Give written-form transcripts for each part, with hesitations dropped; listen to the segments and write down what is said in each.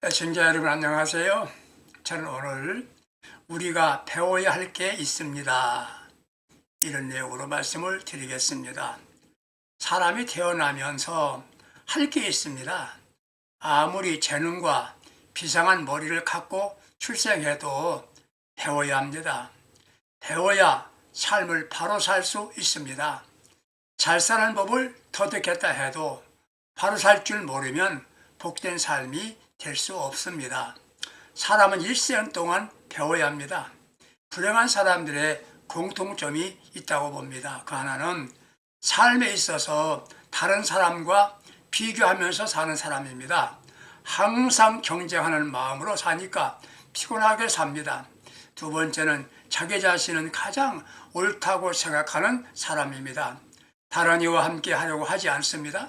시청자 여러분 안녕하세요. 저는 오늘 우리가 배워야 할 게 있습니다. 이런 내용으로 말씀을 드리겠습니다. 사람이 태어나면서 할 게 있습니다. 아무리 재능과 비상한 머리를 갖고 출생해도 배워야 합니다. 배워야 삶을 바로 살 수 있습니다. 잘 사는 법을 터득했다 해도 바로 살 줄 모르면 복된 삶이 될 수 없습니다. 사람은 일생 동안 배워야 합니다. 불행한 사람들의 공통점이 있다고 봅니다. 그 하나는 삶에 있어서 다른 사람과 비교하면서 사는 사람입니다. 항상 경쟁하는 마음으로 사니까 피곤하게 삽니다. 두 번째는 자기 자신은 가장 옳다고 생각하는 사람입니다. 다른 이와 함께 하려고 하지 않습니다.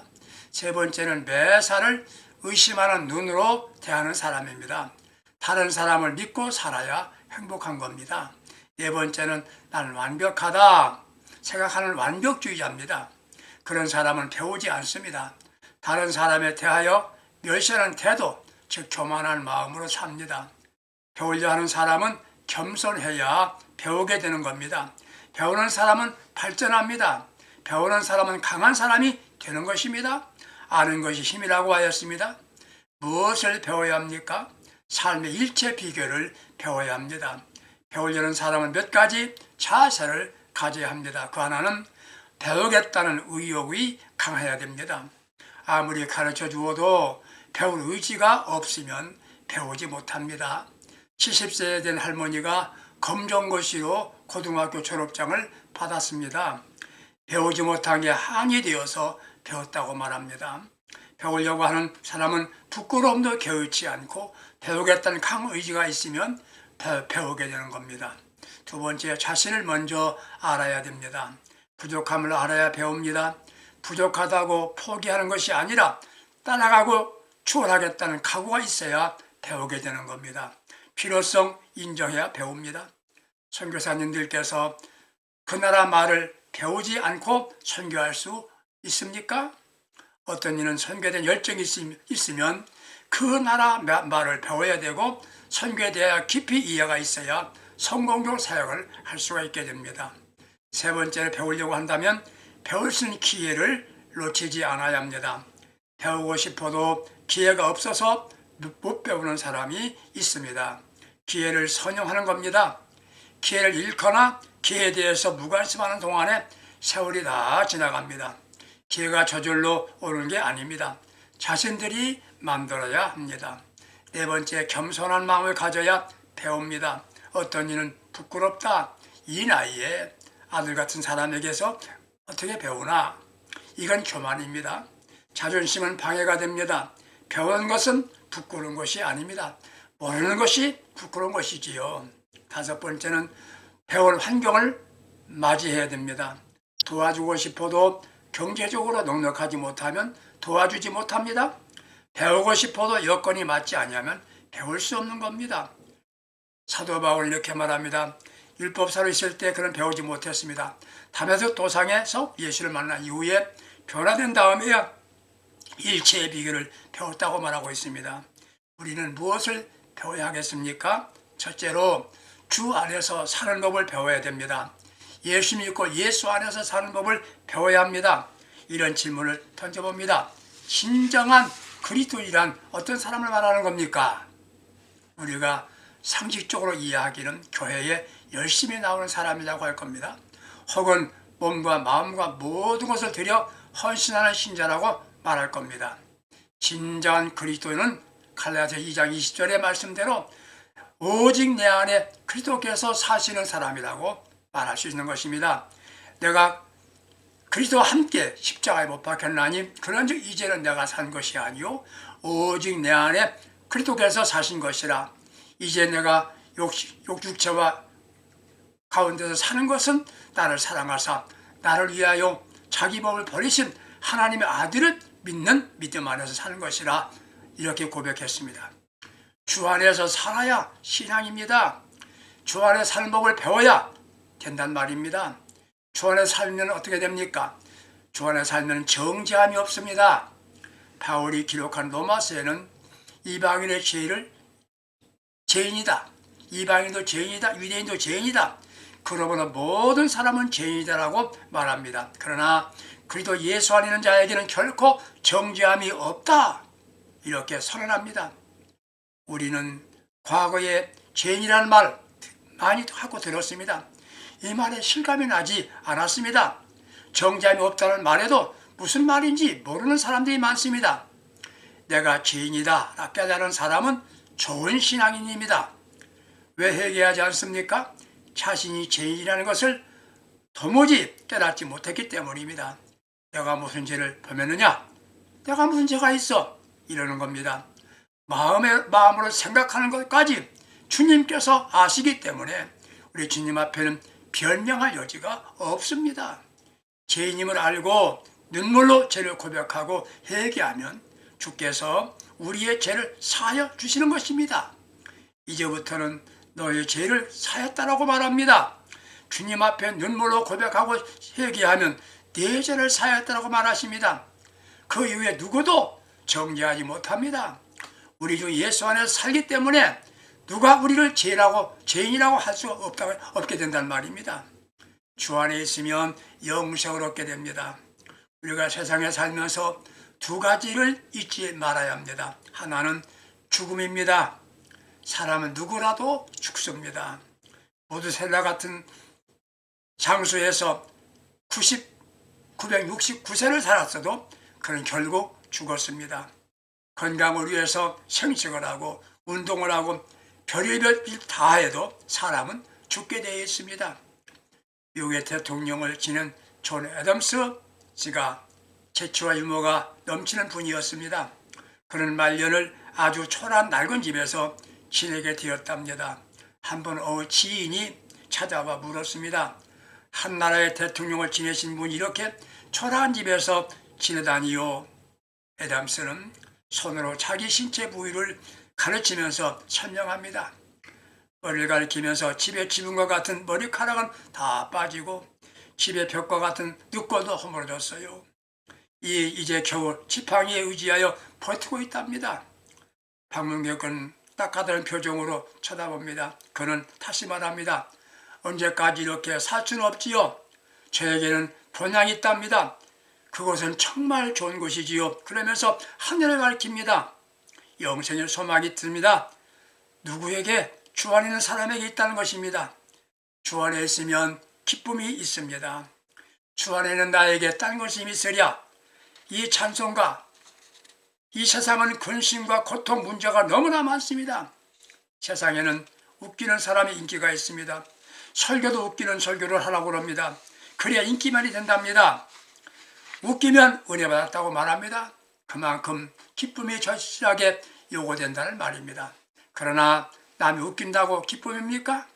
세 번째는 매사를 의심하는 눈으로 대하는 사람입니다. 다른 사람을 믿고 살아야 행복한 겁니다. 네 번째는 나는 완벽하다 생각하는 완벽주의자입니다. 그런 사람은 배우지 않습니다. 다른 사람에 대하여 멸시하는 태도, 즉 교만한 마음으로 삽니다. 배우려 하는 사람은 겸손해야 배우게 되는 겁니다. 배우는 사람은 발전합니다. 배우는 사람은 강한 사람이 되는 것입니다. 아는 것이 힘이라고 하였습니다. 무엇을 배워야 합니까? 삶의 일체 비결을 배워야 합니다. 배우려는 사람은 몇 가지 자세를 가져야 합니다. 그 하나는 배우겠다는 의욕이 강해야 됩니다. 아무리 가르쳐 주어도 배울 의지가 없으면 배우지 못합니다. 70세 된 할머니가 검정고시로 고등학교 졸업장을 받았습니다. 배우지 못한 게 한이 되어서 배웠다고 말합니다. 배우려고 하는 사람은 부끄러움도 개의치 않고 배우겠다는 강의지가 있으면 배우게 되는 겁니다. 두 번째, 자신을 먼저 알아야 됩니다. 부족함을 알아야 배웁니다. 부족하다고 포기하는 것이 아니라 따라가고 추월하겠다는 각오가 있어야 배우게 되는 겁니다. 필요성 인정해야 배웁니다. 선교사님들께서 그 나라 말을 배우지 않고 선교할 수 있습니까? 어떤 이는 선교에 대한 열정이 있으면 그 나라 말을 배워야 되고 선교에 대해 깊이 이해가 있어야 성공적으로 사역을 할 수가 있게 됩니다. 세 번째로 배우려고 한다면 배울 수 있는 기회를 놓치지 않아야 합니다. 배우고 싶어도 기회가 없어서 못 배우는 사람이 있습니다. 기회를 선용하는 겁니다. 기회를 잃거나 기회에 대해서 무관심하는 동안에 세월이 다 지나갑니다. 기회가 저절로 오는 게 아닙니다. 자신들이 만들어야 합니다. 네 번째, 겸손한 마음을 가져야 배웁니다. 어떤 이는 부끄럽다. 이 나이에 아들 같은 사람에게서 어떻게 배우나? 이건 교만입니다. 자존심은 방해가 됩니다. 배우는 것은 부끄러운 것이 아닙니다. 모르는 것이 부끄러운 것이지요. 다섯 번째는 배울 환경을 맞이해야 됩니다. 도와주고 싶어도 경제적으로 넉넉하지 못하면 도와주지 못합니다. 배우고 싶어도 여건이 맞지 않으면 배울 수 없는 겁니다. 사도 바울은 이렇게 말합니다. 율법사로 있을 때 그는 배우지 못했습니다. 다메섹 도상에서 예수를 만난 이후에 변화된 다음에야 일체의 비결을 배웠다고 말하고 있습니다. 우리는 무엇을 배워야 하겠습니까? 첫째로 주 안에서 사는 법을 배워야 됩니다. 예수 믿고 예수 안에서 사는 법을 배워야 합니다. 이런 질문을 던져봅니다. 진정한 그리스도인이란 어떤 사람을 말하는 겁니까? 우리가 상식적으로 이해하기는 교회에 열심히 나오는 사람이라고 할 겁니다. 혹은 몸과 마음과 모든 것을 들여 헌신하는 신자라고 말할 겁니다. 진정한 그리스도인은 갈라디아 2장 20절의 말씀대로 오직 내 안에 그리스도께서 사시는 사람이라고 말할 수 있는 것입니다. 내가 그리스도와 함께 십자가에 못 박혔나니 그런즉 이제는 내가 산 것이 아니요 오직 내 안에 그리스도께서 사신 것이라. 이제 내가 육체와 가운데서 사는 것은 나를 사랑하사 나를 위하여 자기 몸을 버리신 하나님의 아들을 믿는 믿음 안에서 사는 것이라. 이렇게 고백했습니다. 주 안에서 살아야 신앙입니다. 주 안에 사는 법을 배워야 된단 말입니다. 주 안에 살면 어떻게 됩니까? 주 안에 살면 정죄함이 없습니다. 바울이 기록한 로마서에는 이방인의 죄인이다. 이방인도 죄인이다. 유대인도 죄인이다. 그러므로 모든 사람은 죄인이다라고 말합니다. 그러나 그리스도 예수 안에 있는 자에게는 결코 정죄함이 없다. 이렇게 선언합니다. 우리는 과거에 죄인이라는 말 많이 하고 들었습니다. 이 말에 실감이 나지 않았습니다. 정죄함이 없다는 말에도 무슨 말인지 모르는 사람들이 많습니다. 내가 죄인이다 깨달은 사람은 좋은 신앙인입니다. 왜 회개하지 않습니까? 자신이 죄인이라는 것을 도무지 깨닫지 못했기 때문입니다. 내가 무슨 죄를 범했느냐? 내가 무슨 죄가 있어? 이러는 겁니다. 마음으로 생각하는 것까지 주님께서 아시기 때문에 우리 주님 앞에는 변명할 여지가 없습니다. 죄인임을 알고 눈물로 죄를 고백하고 회개하면 주께서 우리의 죄를 사하여 주시는 것입니다. 이제부터는 너의 죄를 사했다라고 말합니다. 주님 앞에 눈물로 고백하고 회개하면 내 죄를 사했다라고 말하십니다. 그 이후에 누구도 정죄하지 못합니다. 우리 주 예수 안에서 살기 때문에 누가 우리를 죄인이라고 할 수 없게 된다는 말입니다. 주 안에 있으면 영생을 얻게 됩니다. 우리가 세상에 살면서 두 가지를 잊지 말아야 합니다. 하나는 죽음입니다. 사람은 누구라도 죽습니다. 모두셀라 같은 장소에서 969세를 살았어도 그는 결국 죽었습니다. 건강을 위해서 생식을 하고 운동을 하고 별의별 일 다 해도 사람은 죽게 되어 있습니다. 미국의 대통령을 지낸 존 애덤스 씨가 재치와 유머가 넘치는 분이었습니다. 그런 말년을 아주 초라한 낡은 집에서 지내게 되었답니다. 한번 지인이 찾아와 물었습니다. 한 나라의 대통령을 지내신 분이 이렇게 초라한 집에서 지내다니요? 애덤스는 손으로 자기 신체 부위를 가르치면서 설명합니다. 머리를 가리키면서 집의 지붕과 같은 머리카락은 다 빠지고 집의 벽과 같은 늑골도 허물어졌어요. 이제 겨우 지팡이에 의지하여 버티고 있답니다. 방문객은 딱하다는 표정으로 쳐다봅니다. 그는 다시 말합니다. 언제까지 이렇게 살 수는 없지요. 저에게는 본향이 있답니다. 그곳은 정말 좋은 곳이지요. 그러면서 하늘을 가리킵니다. 영생의 소망이 듭니다. 누구에게? 주 안에 있는 사람에게 있다는 것입니다. 주 안에 있으면 기쁨이 있습니다. 주 안에 있는 나에게 딴 것이 있으랴. 이 찬송가, 이 세상은 근심과 고통, 문제가 너무나 많습니다. 세상에는 웃기는 사람이 인기가 있습니다. 설교도 웃기는 설교를 하라고 합니다. 그래야 인기만이 된답니다. 웃기면 은혜 받았다고 말합니다. 그만큼 기쁨이 절실하게 요구된다는 말입니다. 그러나 남이 웃긴다고 기쁨입니까?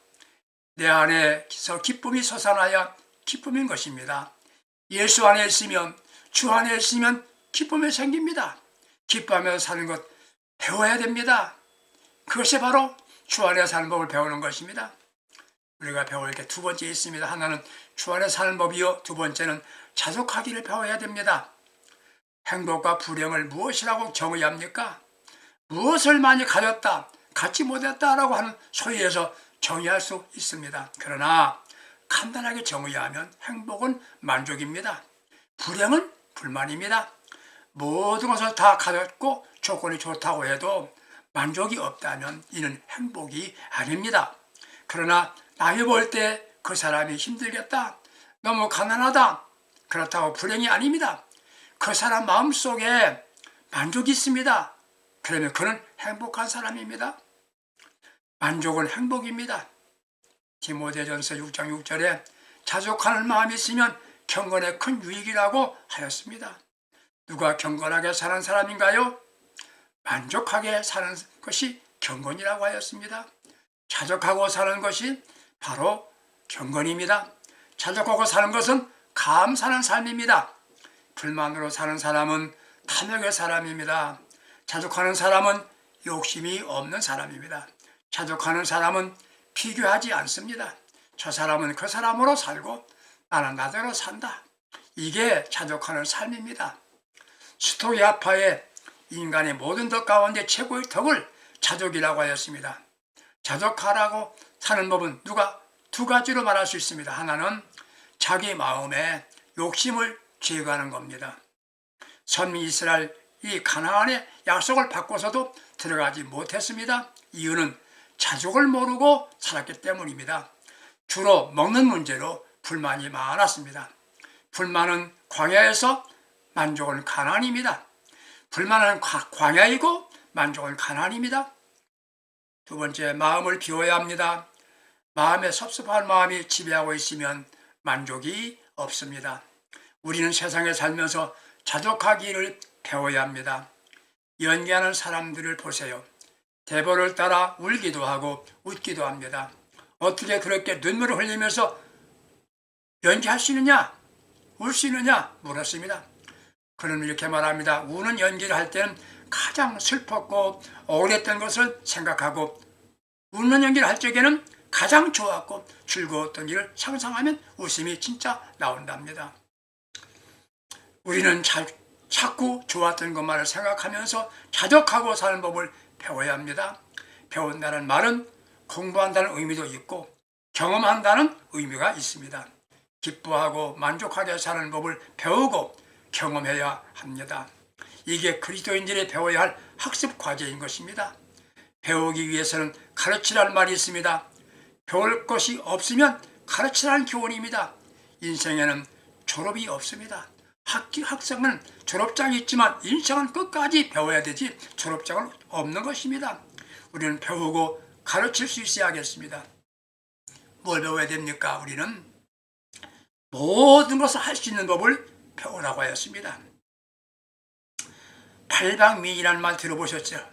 내 안에서 기쁨이 솟아나야 기쁨인 것입니다. 예수 안에 있으면, 주 안에 있으면 기쁨이 생깁니다. 기뻐하며 사는 것 배워야 됩니다. 그것이 바로 주 안에 사는 법을 배우는 것입니다. 우리가 배울 게 두 번째 있습니다. 하나는 주 안에 사는 법이요, 두 번째는 자족하기를 배워야 됩니다. 행복과 불행을 무엇이라고 정의합니까? 무엇을 많이 가졌다, 갖지 못했다라고 하는 소위에서 정의할 수 있습니다. 그러나 간단하게 정의하면 행복은 만족입니다. 불행은 불만입니다. 모든 것을 다 가졌고 조건이 좋다고 해도 만족이 없다면 이는 행복이 아닙니다. 그러나 남이 볼 때 그 사람이 힘들겠다, 너무 가난하다, 그렇다고 불행이 아닙니다. 그 사람 마음속에 만족이 있습니다. 그러면 그는 행복한 사람입니다. 만족은 행복입니다. 디모데전서 6장 6절에 자족하는 마음이 있으면 경건의 큰 유익이라고 하였습니다. 누가 경건하게 사는 사람인가요? 만족하게 사는 것이 경건이라고 하였습니다. 자족하고 사는 것이 바로 경건입니다. 자족하고 사는 것은 감사하는 삶입니다. 불만으로 사는 사람은 탐욕의 사람입니다. 자족하는 사람은 욕심이 없는 사람입니다. 자족하는 사람은 비교하지 않습니다. 저 사람은 그 사람으로 살고 나는 나대로 산다. 이게 자족하는 삶입니다. 스토이아파의 인간의 모든 덕 가운데 최고의 덕을 자족이라고 하였습니다. 자족하라고 사는 법은 누가 두 가지로 말할 수 있습니다. 하나는 자기 마음에 욕심을 제거하는 겁니다. 선민 이스라엘 이 가나안의 약속을 받고서도 들어가지 못했습니다. 이유는 자족을 모르고 살았기 때문입니다. 주로 먹는 문제로 불만이 많았습니다. 불만은 광야에서, 만족은 가나안입니다. 불만은 광야이고 만족은 가나안입니다. 두 번째, 마음을 비워야 합니다. 마음에 섭섭한 마음이 지배하고 있으면 만족이 없습니다. 우리는 세상에 살면서 자족하기를 배워야 합니다. 연기하는 사람들을 보세요. 대본을 따라 울기도 하고 웃기도 합니다. 어떻게 그렇게 눈물을 흘리면서 연기할 수 있느냐? 울 수 있느냐? 물었습니다. 그는 이렇게 말합니다. 우는 연기를 할 때는 가장 슬펐고 억울했던 것을 생각하고 웃는 연기를 할 적에는 가장 좋았고 즐거웠던 일을 상상하면 웃음이 진짜 나온답니다. 우리는 자꾸 좋았던 것만을 생각하면서 자족하고 사는 법을 배워야 합니다. 배운다는 말은 공부한다는 의미도 있고 경험한다는 의미가 있습니다. 기뻐하고 만족하게 사는 법을 배우고 경험해야 합니다. 이게 그리스도인들이 배워야 할 학습 과제인 것입니다. 배우기 위해서는 가르치라는 말이 있습니다. 배울 것이 없으면 가르치라는 교훈입니다. 인생에는 졸업이 없습니다. 학생은 졸업장이 있지만 인생은 끝까지 배워야 되지 졸업장은 없는 것입니다. 우리는 배우고 가르칠 수 있어야겠습니다. 뭘 배워야 됩니까? 우리는 모든 것을 할 수 있는 법을 배우라고 하였습니다. 팔방미인이라는 말 들어보셨죠?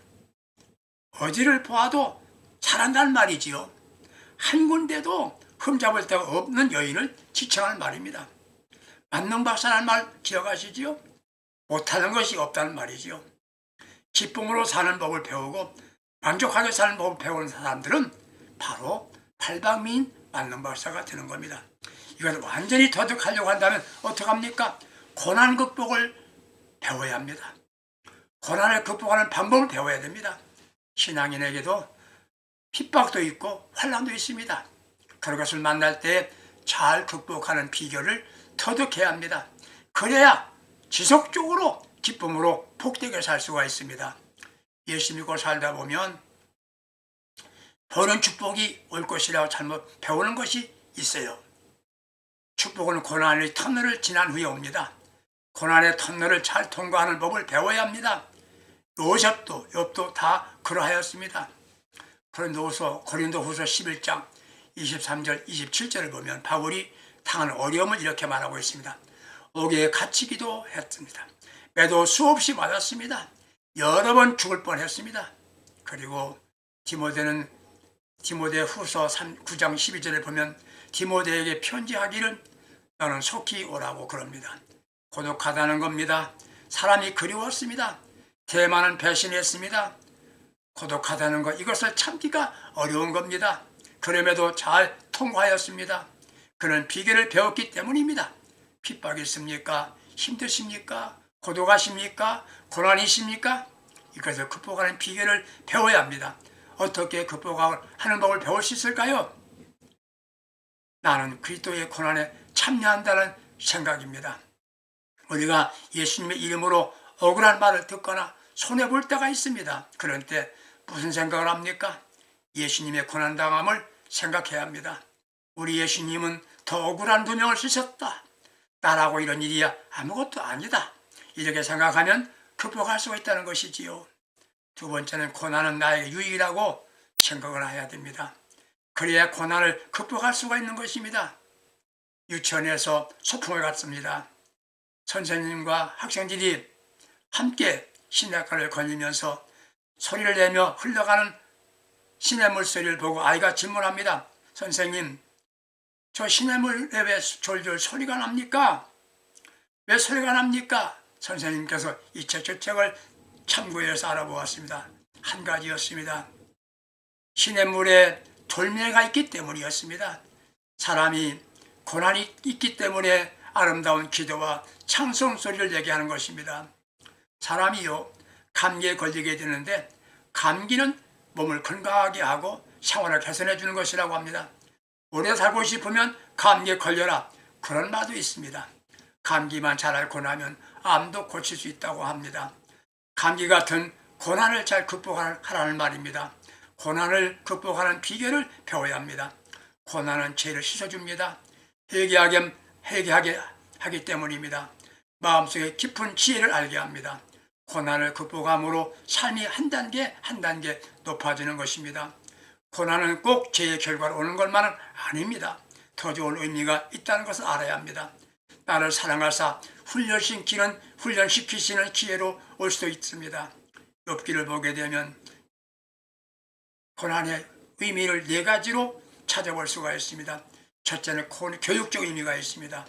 어디를 보아도 잘한다는 말이지요. 한 군데도 흠잡을 데가 없는 여인을 지칭하는 말입니다. 만능박사라는 말 기억하시지요? 못하는 것이 없다는 말이지요. 기쁨으로 사는 법을 배우고 만족하게 사는 법을 배우는 사람들은 바로 팔방미인 만능박사가 되는 겁니다. 이걸 완전히 터득하려고 한다면 어떡합니까? 고난 극복을 배워야 합니다. 고난을 극복하는 방법을 배워야 됩니다. 신앙인에게도 핍박도 있고 환난도 있습니다. 그것을 만날 때 잘 극복하는 비결을 터득해야 합니다. 그래야 지속적으로 기쁨으로 복되게 살 수가 있습니다. 예수 믿고 살다 보면 보는 축복이 올 것이라고 잘못 배우는 것이 있어요. 축복은 고난의 터널을 지난 후에 옵니다. 고난의 터널을 잘 통과하는 법을 배워야 합니다. 요셉도 욥도 다 그러하였습니다. 고린도후서 11장 23절 27절을 보면 바울이 당한 어려움을 이렇게 말하고 있습니다. 옥에 갇히기도 했습니다. 매도 수없이 맞았습니다. 여러 번 죽을 뻔했습니다. 그리고 디모데 후서 9장 12절을 보면 디모데에게 편지하기를 너는 속히 오라고 그럽니다. 고독하다는 겁니다. 사람이 그리웠습니다. 대만은 배신했습니다. 고독하다는 것, 이것을 참기가 어려운 겁니다. 그럼에도 잘 통과하였습니다. 그는 비결을 배웠기 때문입니다. 핍박이 있습니까? 힘드십니까? 고독하십니까? 고난이십니까? 이것을 극복하는 비결을 배워야 합니다. 어떻게 극복하는 법을 배울 수 있을까요? 나는 그리스도의 고난에 참여한다는 생각입니다. 우리가 예수님의 이름으로 억울한 말을 듣거나 손해볼 때가 있습니다. 그런 때 무슨 생각을 합니까? 예수님의 고난당함을 생각해야 합니다. 우리 예수님은 더 억울한 누명을 쓰셨다. 나라고 이런 일이 아무것도 아니다. 이렇게 생각하면 극복할 수가 있다는 것이지요. 두 번째는 고난은 나에게 유익이라고 생각을 해야 됩니다. 그래야 고난을 극복할 수가 있는 것입니다. 유치원에서 소풍을 갔습니다. 선생님과 학생들이 함께 시냇가를 걸리면서 소리를 내며 흘러가는 시냇물 소리를 보고 아이가 질문합니다. 선생님, 저 시냇물에 왜 졸졸 소리가 납니까? 왜 소리가 납니까? 선생님께서 이 책 저 책을 참고해서 알아보았습니다. 한 가지였습니다. 시냇물에 돌멩이가 있기 때문이었습니다. 사람이 고난이 있기 때문에 아름다운 기도와 찬송 소리를 내게 하는 것입니다. 사람이요, 감기에 걸리게 되는데 감기는 몸을 건강하게 하고 생활을 개선해 주는 것이라고 합니다. 오래 살고 싶으면 감기에 걸려라, 그런 말도 있습니다. 감기만 잘 앓고 나면 암도 고칠 수 있다고 합니다. 감기 같은 고난을 잘 극복하라는 말입니다. 고난을 극복하는 비결을 배워야 합니다. 고난은 죄를 씻어줍니다. 회개하게 하기 때문입니다. 마음속에 깊은 지혜를 알게 합니다. 고난을 극복함으로 삶이 한 단계 한 단계 높아지는 것입니다. 고난은 꼭 죄의 결과로 오는 것만은 아닙니다. 더 좋은 의미가 있다는 것을 알아야 합니다. 나를 사랑하사 훈련시키시는 기회로 올 수도 있습니다. 욥기를 보게 되면 고난의 의미를 네 가지로 찾아볼 수가 있습니다. 첫째는 교육적 의미가 있습니다.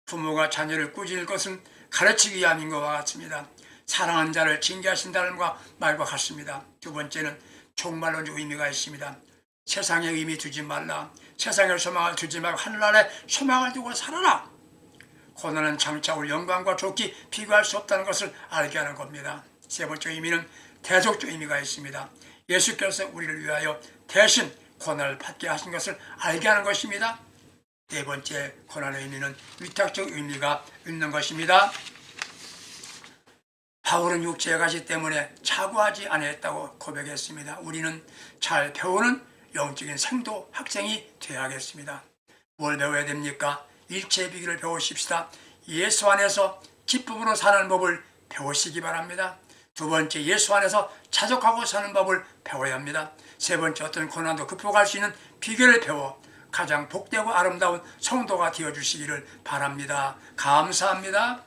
부모가 자녀를 꾸짖을 것은 가르치기 위함인 것과 같습니다. 사랑하는 자를 징계하신다는 말과 같습니다. 두 번째는 종말론적 의미가 있습니다. 세상에 의미 두지 말라. 세상에 소망을 두지 말고 하늘 아래 소망을 두고 살아라. 고난은 장차 올 영광과 좋기 비교할 수 없다는 것을 알게 하는 겁니다. 세 번째 의미는 대속적 의미가 있습니다. 예수께서 우리를 위하여 대신 고난을 받게 하신 것을 알게 하는 것입니다. 네 번째 고난의 의미는 위탁적 의미가 있는 것입니다. 바울은 육체의 가시 때문에 자고하지 아니했다고 고백했습니다. 우리는 잘 배우는 영적인 생도 학생이 되어야겠습니다. 뭘 배워야 됩니까? 일체의 비결을 배우십시다. 예수 안에서 기쁨으로 사는 법을 배우시기 바랍니다. 두 번째, 예수 안에서 자족하고 사는 법을 배워야 합니다. 세 번째, 어떤 고난도 극복할 수 있는 비결을 배워 가장 복되고 아름다운 성도가 되어주시기를 바랍니다. 감사합니다.